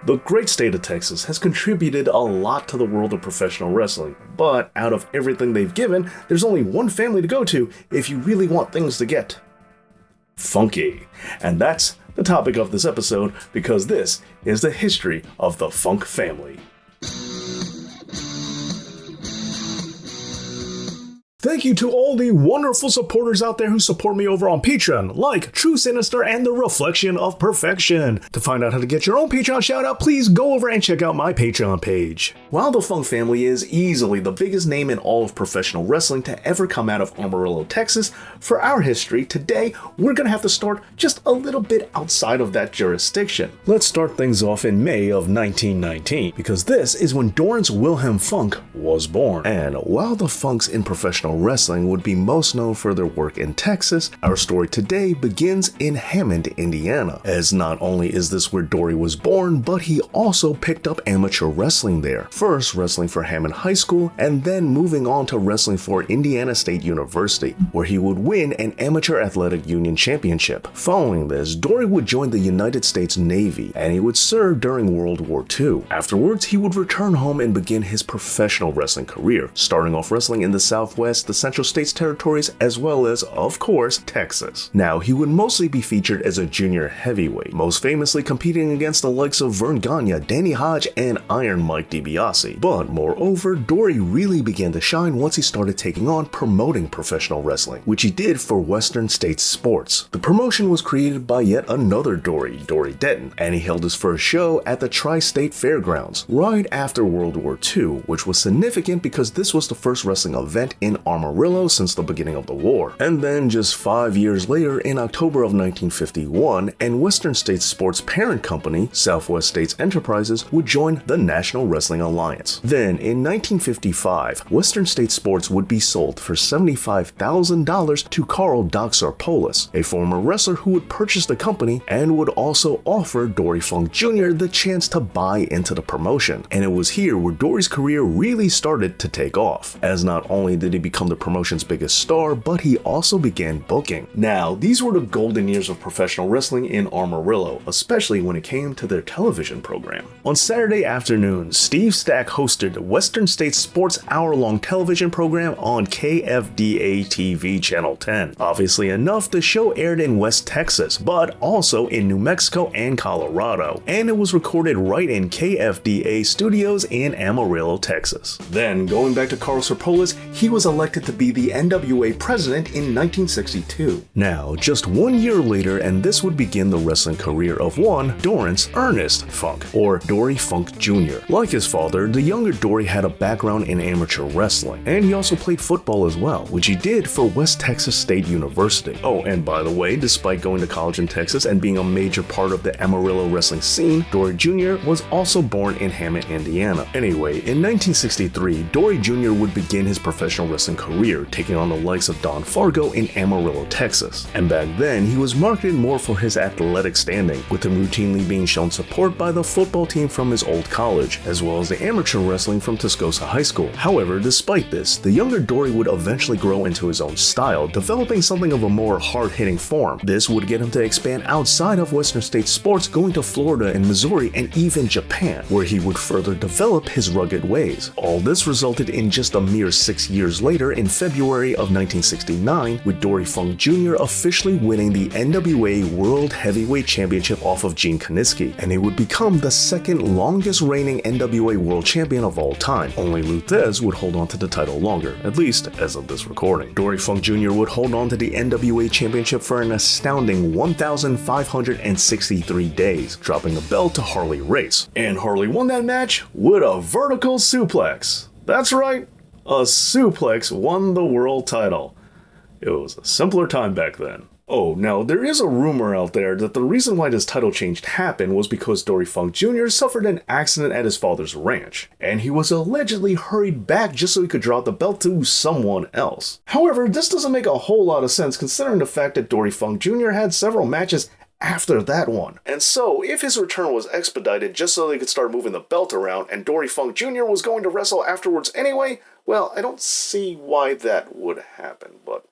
The great state of Texas has contributed a lot to the world of professional wrestling, but out of everything they've given, there's only one family to go to if you really want things to get funky. And that's the topic of this episode, because this is the history of the Funk family. Thank you to all the wonderful supporters out there who support me over on Patreon, like True Sinister and The Reflection of Perfection. To find out how to get your own Patreon shoutout, please go over and check out my Patreon page. While the Funk family is easily the biggest name in all of professional wrestling to ever come out of Amarillo, Texas, for our history, today we're gonna have to start just a little bit outside of that jurisdiction. Let's start things off in May of 1919, because this is when Dorrance Wilhelm Funk was born. And while the Funks in professional wrestling would be most known for their work in Texas, our story today begins in Hammond, Indiana, as not only is this where Dory was born, but he also picked up amateur wrestling there, first wrestling for Hammond High School and then moving on to wrestling for Indiana State University, where he would win an Amateur Athletic Union Championship. Following this, Dory would join the United States Navy and he would serve during World War II. Afterwards, he would return home and begin his professional wrestling career, starting off wrestling in the Southwest, the Central States Territories, as well as, of course, Texas. Now, he would mostly be featured as a junior heavyweight, most famously competing against the likes of Vern Gagne, Danny Hodge, and Iron Mike DiBiase. But moreover, Dory really began to shine once he started taking on promoting professional wrestling, which he did for Western States Sports. The promotion was created by yet another Dory Denton, and he held his first show at the Tri-State Fairgrounds right after World War II, which was significant because this was the first wrestling event in Amarillo since the beginning of the war. And then just 5 years later, in October of 1951, and Western States Sports' parent company, Southwest States Enterprises, would join the National Wrestling Alliance. Then, in 1955, Western States Sports would be sold for $75,000 to Carl Doxarpolis, a former wrestler who would purchase the company and would also offer Dory Funk Jr. the chance to buy into the promotion. And it was here where Dory's career really started to take off, as not only did he become the promotion's biggest star, but he also began booking. Now, these were the golden years of professional wrestling in Amarillo, especially when it came to their television program. On Saturday afternoons, Steve Stack hosted Western States Sports' hour-long television program on KFDA TV Channel 10. Obviously enough, the show aired in West Texas, but also in New Mexico and Colorado, and it was recorded right in KFDA studios in Amarillo, Texas. Then, going back to Carl Serpolis, he was elected to be the NWA president in 1962. Now, just 1 year later, and this would begin the wrestling career of one Dorrance Ernest Funk, or Dory Funk Jr. Like his father, the younger Dory had a background in amateur wrestling, and he also played football as well, which he did for West Texas State University. Oh, and by the way, despite going to college in Texas and being a major part of the Amarillo wrestling scene, Dory Jr. was also born in Hammond, Indiana. Anyway, in 1963, Dory Jr. would begin his professional wrestling career, taking on the likes of Don Fargo in Amarillo, Texas. And back then, he was marketed more for his athletic standing, with him routinely being shown support by the football team from his old college, as well as the amateur wrestling from Tascosa High School. However, despite this, the younger Dory would eventually grow into his own style, developing something of a more hard-hitting form. This would get him to expand outside of Western States Sports, going to Florida and Missouri and even Japan, where he would further develop his rugged ways. All this resulted in just a mere 6 years later, in February of 1969, with Dory Funk Jr. officially winning the NWA World Heavyweight Championship off of Gene Kiniski, and he would become the second longest reigning NWA World Champion of all time. Only Luthez would hold on to the title longer, at least as of this recording. Dory Funk Jr. would hold on to the NWA Championship for an astounding 1,563 days, dropping the belt to Harley Race. And Harley won that match with a vertical suplex. That's right, a suplex won the world title. It was a simpler time back then. Oh, now there is a rumor out there that the reason why this title change happened was because Dory Funk Jr. suffered an accident at his father's ranch, and he was allegedly hurried back just so he could drop the belt to someone else. However, this doesn't make a whole lot of sense considering the fact that Dory Funk Jr. had several matches after that one. And so, if his return was expedited just so they could start moving the belt around and Dory Funk Jr. was going to wrestle afterwards anyway, well, I don't see why that would happen, but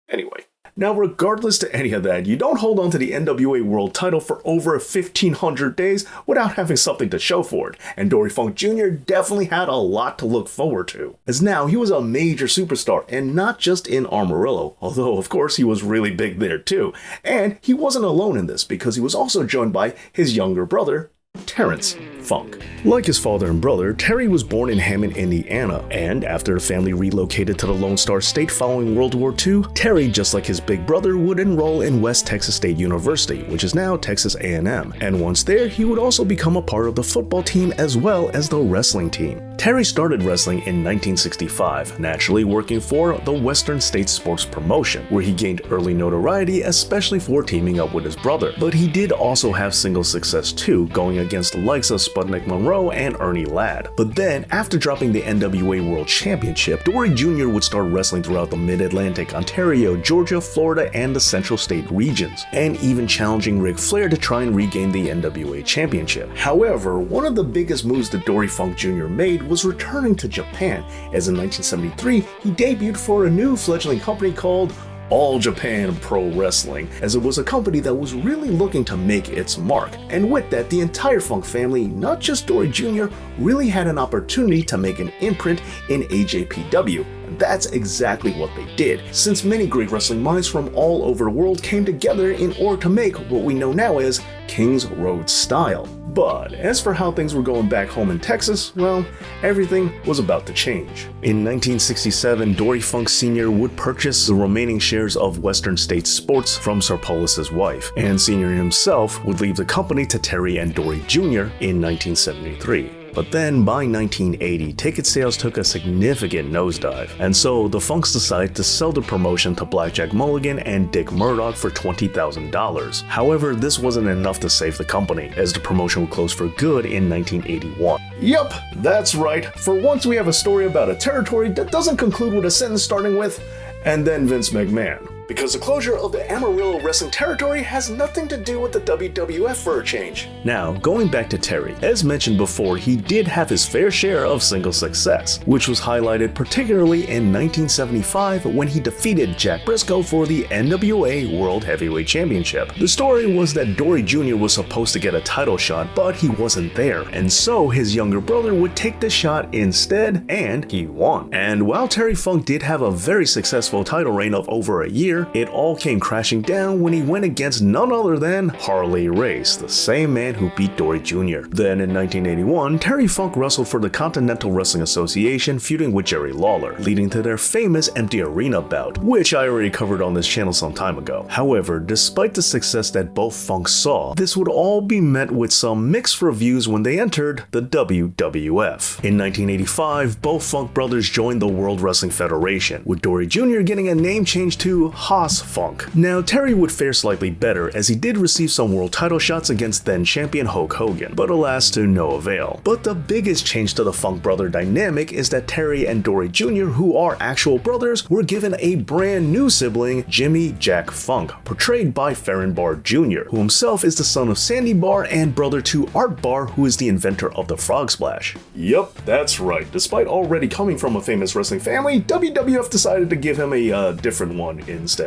anyway. Now, regardless to any of that, you don't hold on to the NWA World title for over 1,500 days without having something to show for it, and Dory Funk Jr. definitely had a lot to look forward to, as now he was a major superstar, and not just in Amarillo, although of course he was really big there too, and he wasn't alone in this because he was also joined by his younger brother, Terrence Funk. Like his father and brother, Terry was born in Hammond, Indiana, and after the family relocated to the Lone Star State following World War II, Terry, just like his big brother, would enroll in West Texas State University, which is now Texas A&M, and once there, he would also become a part of the football team as well as the wrestling team. Terry started wrestling in 1965, naturally working for the Western States Sports Promotion, where he gained early notoriety, especially for teaming up with his brother. But he did also have single success too, going against the likes of Sputnik Monroe and Ernie Ladd. But then, after dropping the NWA World Championship, Dory Jr. would start wrestling throughout the Mid-Atlantic, Ontario, Georgia, Florida, and the Central State regions, and even challenging Ric Flair to try and regain the NWA Championship. However, one of the biggest moves that Dory Funk Jr. made was returning to Japan, as in 1973, he debuted for a new fledgling company called All Japan Pro Wrestling, as it was a company that was really looking to make its mark. And with that, the entire Funk family, not just Dory Jr., really had an opportunity to make an imprint in AJPW. And that's exactly what they did, since many great wrestling minds from all over the world came together in order to make what we know now as King's Road style. But as for how things were going back home in Texas, well, everything was about to change. In 1967, Dory Funk Sr. would purchase the remaining shares of Western States Sports from Sir Polis's wife, and Sr. himself would leave the company to Terry and Dory Jr. in 1973. But then, by 1980, ticket sales took a significant nosedive, and so the Funks decided to sell the promotion to Blackjack Mulligan and Dick Murdoch for $20,000. However, this wasn't enough to save the company, as the promotion would close for good in 1981. Yup, that's right. For once we have a story about a territory that doesn't conclude with a sentence starting with, "and then Vince McMahon." Because the closure of the Amarillo Wrestling Territory has nothing to do with the WWF for a change. Now, going back to Terry, as mentioned before, he did have his fair share of single success, which was highlighted particularly in 1975 when he defeated Jack Briscoe for the NWA World Heavyweight Championship. The story was that Dory Jr. was supposed to get a title shot, but he wasn't there, and so his younger brother would take the shot instead, and he won. And while Terry Funk did have a very successful title reign of over a year, it all came crashing down when he went against none other than Harley Race, the same man who beat Dory Jr. Then in 1981, Terry Funk wrestled for the Continental Wrestling Association, feuding with Jerry Lawler, leading to their famous empty arena bout, which I already covered on this channel some time ago. However, despite the success that both Funks saw, this would all be met with some mixed reviews when they entered the WWF. In 1985, both Funk brothers joined the World Wrestling Federation, with Dory Jr. getting a name change to Haas Funk. Now, Terry would fare slightly better, as he did receive some world title shots against then champion Hulk Hogan, but alas to no avail. But the biggest change to the Funk brother dynamic is that Terry and Dory Jr., who are actual brothers, were given a brand new sibling, Jimmy Jack Funk, portrayed by Farron Barr Jr., who himself is the son of Sandy Barr and brother to Art Barr, who is the inventor of the Frog Splash. Yup, that's right. Despite already coming from a famous wrestling family, WWF decided to give him a different one instead.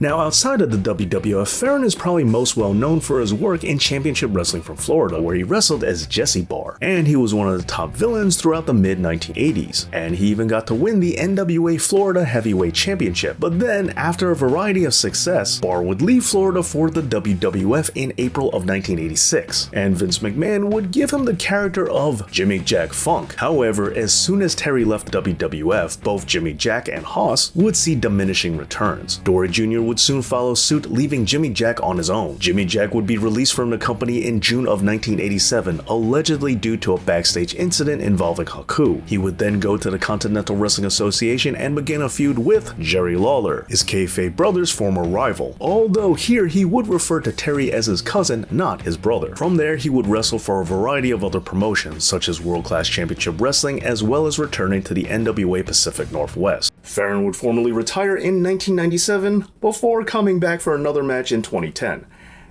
Now, outside of the WWF, Farron is probably most well known for his work in Championship Wrestling from Florida, where he wrestled as Jesse Barr, and he was one of the top villains throughout the mid-1980s, and he even got to win the NWA Florida Heavyweight Championship. But then, after a variety of success, Barr would leave Florida for the WWF in April of 1986, and Vince McMahon would give him the character of Jimmy Jack Funk. However, as soon as Terry left the WWF, both Jimmy Jack and Haas would see diminishing returns. Dory Jr. would soon follow suit, leaving Jimmy Jack on his own. Jimmy Jack would be released from the company in June of 1987, allegedly due to a backstage incident involving Haku. He would then go to the Continental Wrestling Association and begin a feud with Jerry Lawler, his kayfabe brother's former rival, although here he would refer to Terry as his cousin, not his brother. From there, he would wrestle for a variety of other promotions, such as World Class Championship Wrestling, as well as returning to the NWA Pacific Northwest. Farron would formally retire in 1997, before coming back for another match in 2010,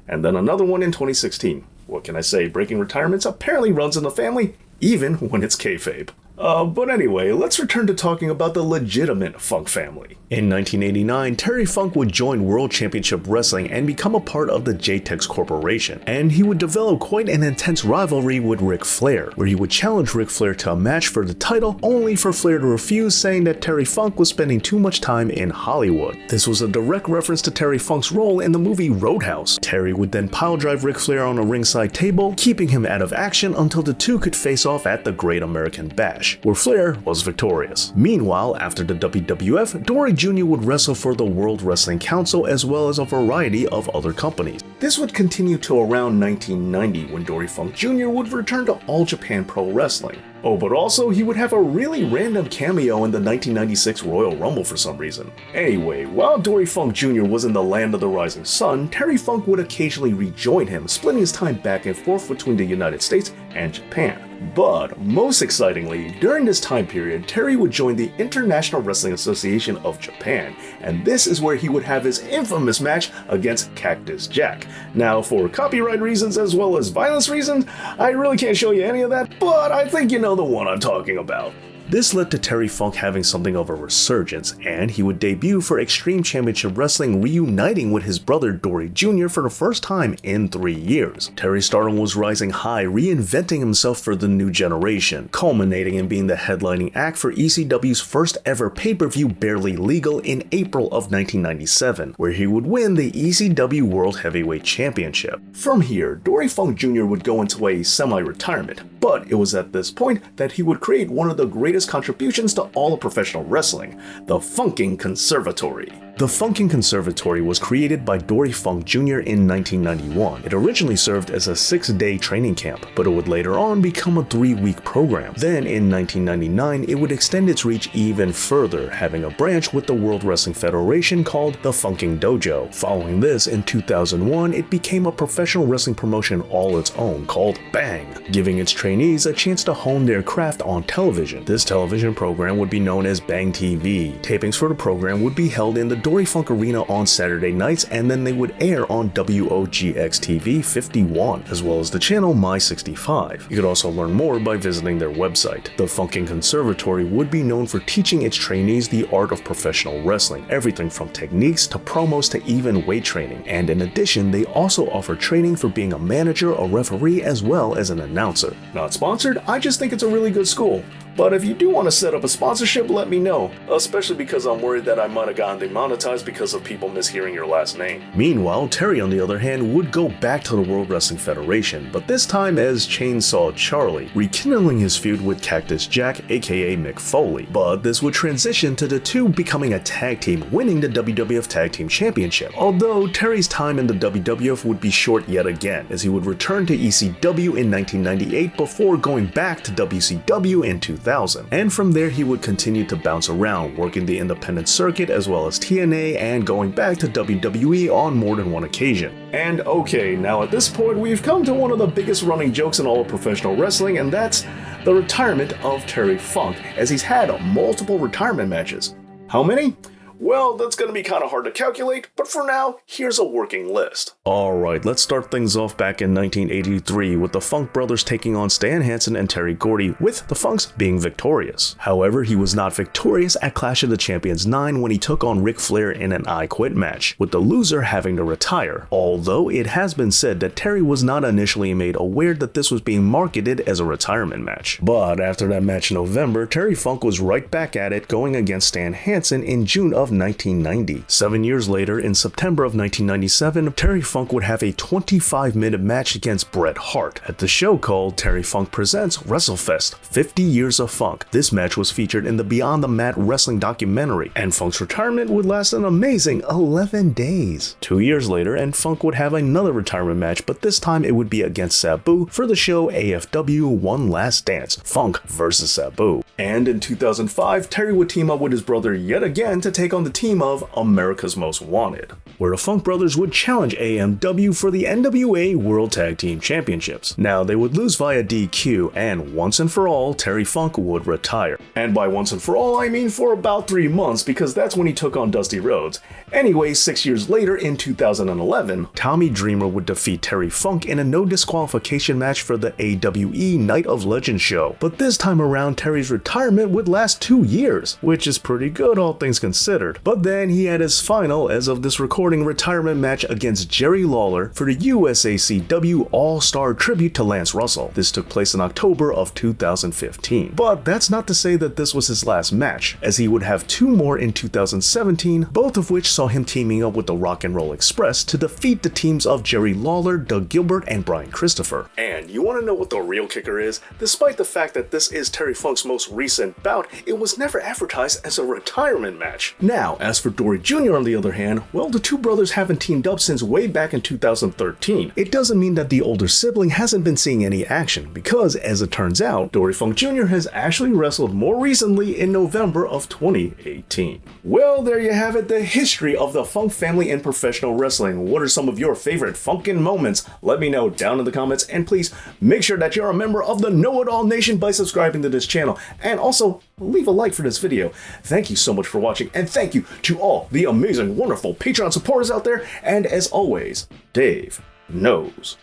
and then another one in 2016. What can I say, breaking retirements apparently runs in the family, even when it's kayfabe. But anyway, let's return to talking about the legitimate Funk family. In 1989, Terry Funk would join World Championship Wrestling and become a part of the JTEX Corporation, and he would develop quite an intense rivalry with Ric Flair, where he would challenge Ric Flair to a match for the title, only for Flair to refuse, saying that Terry Funk was spending too much time in Hollywood. This was a direct reference to Terry Funk's role in the movie Roadhouse. Terry would then piledrive Ric Flair on a ringside table, keeping him out of action until the two could face off at the Great American Bash, where Flair was victorious. Meanwhile, after the WWF, Dory Jr. would wrestle for the World Wrestling Council as well as a variety of other companies. This would continue to around 1990 when Dory Funk Jr. would return to All Japan Pro Wrestling. Oh, but also he would have a really random cameo in the 1996 Royal Rumble for some reason. Anyway, while Dory Funk Jr. was in the Land of the Rising Sun, Terry Funk would occasionally rejoin him, splitting his time back and forth between the United States and Japan. But most excitingly, during this time period, Terry would join the International Wrestling Association of Japan, and this is where he would have his infamous match against Cactus Jack. Now, for copyright reasons as well as violence reasons, I really can't show you any of that, but I think you know the one I'm talking about. This led to Terry Funk having something of a resurgence, and he would debut for Extreme Championship Wrestling, reuniting with his brother Dory Jr. for the first time in 3 years. Terry's stardom was rising high, reinventing himself for the new generation, culminating in being the headlining act for ECW's first ever pay-per-view Barely Legal in April of 1997, where he would win the ECW World Heavyweight Championship. From here, Dory Funk Jr. would go into a semi-retirement, but it was at this point that he would create one of the greatest contributions to all of professional wrestling, the Funken Conservatory. The Funken Conservatory was created by Dory Funk Jr. in 1991. It originally served as a 6-day training camp, but it would later on become a 3-week program. Then in 1999, it would extend its reach even further, having a branch with the World Wrestling Federation called the Funken Dojo. Following this, in 2001, it became a professional wrestling promotion all its own called Bang, giving its trainees a chance to hone their craft on television. This television program would be known as Bang TV. Tapings for the program would be held in the Dory Funk Arena on Saturday nights, and then they would air on WOGX TV 51, as well as the channel My65. You could also learn more by visiting their website. The Funken Conservatory would be known for teaching its trainees the art of professional wrestling, everything from techniques to promos to even weight training. And in addition, they also offer training for being a manager, a referee, as well as an announcer. Not sponsored, I just think it's a really good school. But if you do want to set up a sponsorship, let me know, especially because I'm worried that I might have gotten demonetized because of people mishearing your last name. Meanwhile, Terry, on the other hand, would go back to the World Wrestling Federation, but this time as Chainsaw Charlie, rekindling his feud with Cactus Jack, aka Mick Foley. But this would transition to the two becoming a tag team, winning the WWF Tag Team Championship. Although Terry's time in the WWF would be short yet again, as he would return to ECW in 1998 before going back to WCW in 2000. And from there he would continue to bounce around, working the independent circuit as well as TNA and going back to WWE on more than one occasion. And okay, now at this point we've come to one of the biggest running jokes in all of professional wrestling, and that's the retirement of Terry Funk, as he's had multiple retirement matches. How many? Well, that's going to be kind of hard to calculate, but for now, here's a working list. Alright, let's start things off back in 1983 with the Funk brothers taking on Stan Hansen and Terry Gordy, with the Funks being victorious. However, he was not victorious at Clash of the Champions 9 when he took on Ric Flair in an I Quit match, with the loser having to retire. Although it has been said that Terry was not initially made aware that this was being marketed as a retirement match. But after that match in November, Terry Funk was right back at it, going against Stan Hansen in June of 1990. 7 years later, in September of 1997, Terry Funk would have a 25-minute match against Bret Hart at the show called Terry Funk Presents WrestleFest 50 Years of Funk. This match was featured in the Beyond the Mat wrestling documentary, and Funk's retirement would last an amazing 11 days. 2 years later, and Funk would have another retirement match, but this time it would be against Sabu for the show AFW One Last Dance, Funk vs. Sabu. And in 2005, Terry would team up with his brother yet again to take on on the team of America's Most Wanted, where the Funk Brothers would challenge AMW for the NWA World Tag Team Championships. Now, they would lose via DQ, and once and for all, Terry Funk would retire. And by once and for all, I mean for about 3 months, because that's when he took on Dusty Rhodes. Anyway, 6 years later, in 2011, Tommy Dreamer would defeat Terry Funk in a no disqualification match for the AWE Night of Legends show. But this time around, Terry's retirement would last 2 years, which is pretty good all things considered. But then he had his final, as of this recording, retirement match against Jerry Lawler for the USACW All-Star Tribute to Lance Russell. This took place in October of 2015. But that's not to say that this was his last match, as he would have 2 more in 2017, both of which saw him teaming up with the Rock and Roll Express to defeat the teams of Jerry Lawler, Doug Gilbert, and Brian Christopher. And you want to know what the real kicker is? Despite the fact that this is Terry Funk's most recent bout, it was never advertised as a retirement match. Now, as for Dory Jr. on the other hand, well, the two brothers haven't teamed up since way back in 2013. It doesn't mean that the older sibling hasn't been seeing any action, because as it turns out, Dory Funk Jr. has actually wrestled more recently in November of 2018. Well, there you have it, the history of the Funk family in professional wrestling. What are some of your favorite Funkin' moments? Let me know down in the comments, and please make sure that you're a member of the Know It All Nation by subscribing to this channel, and also leave a like for this video. Thank you so much for watching, and thank you to all the amazing, wonderful Patreon supporters out there, and as always, Dave knows